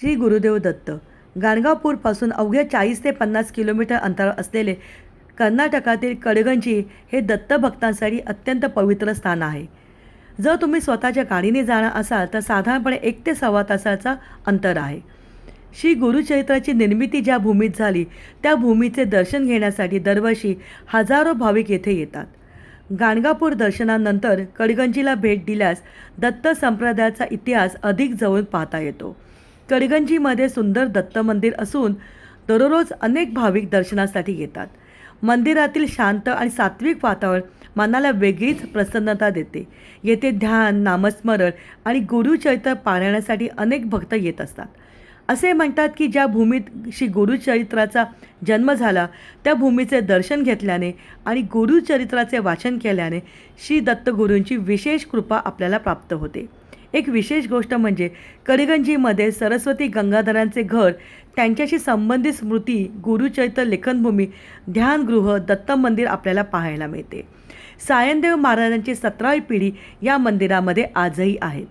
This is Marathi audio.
श्री गुरुदेव दत्त गाणगापूरपासून अवघ्या 40 ते 50 किलोमीटर अंतरावर असलेले कर्नाटकातील कडगंजी हे दत्त भक्तांसाठी अत्यंत पवित्र स्थान आहे. जर तुम्ही स्वतःच्या गाडीने जाणार असाल तर साधारणपणे 1 ते सव्वा तासाचा अंतर आहे. श्री गुरुचरित्राची निर्मिती ज्या भूमीत झाली त्या भूमीचे दर्शन घेण्यासाठी दरवर्षी हजारो भाविक येथे येतात. गाणगापूर दर्शनानंतर कडगंजीला भेट दिल्यास दत्त संप्रदायाचा इतिहास अधिक जवळून पाहता येतो. कडगंजीमध्ये सुंदर दत्त मंदिर असून दररोज अनेक भाविक दर्शनासाठी येतात. मंदिरातील शांत आणि सात्विक वातावरण मनाला वेगळीच प्रसन्नता देते. येथे ध्यान, नामस्मरण आणि गुरुचरित्र पारायणासाठी अनेक भक्त येत असतात. असे म्हणतात की ज्या भूमीत श्री गुरुचरित्राचा जन्म झाला त्या भूमीचे दर्शन घेतल्याने आणि गुरुचरित्राचे वाचन केल्याने श्री दत्तगुरूंची विशेष कृपा आपल्याला प्राप्त होते. एक विशेष गोष्ट म्हणजे कडगंजीमध्ये सरस्वती गंगाधरांचे घर, त्यांच्याशी संबंधित स्मृती, गुरुचरित्र लेखनभूमी, ध्यानगृह, दत्त मंदिर आपल्याला पाहायला मिळते. सायनदेव महाराजांची 17वी पिढी या मंदिरामध्ये आजही आहेत.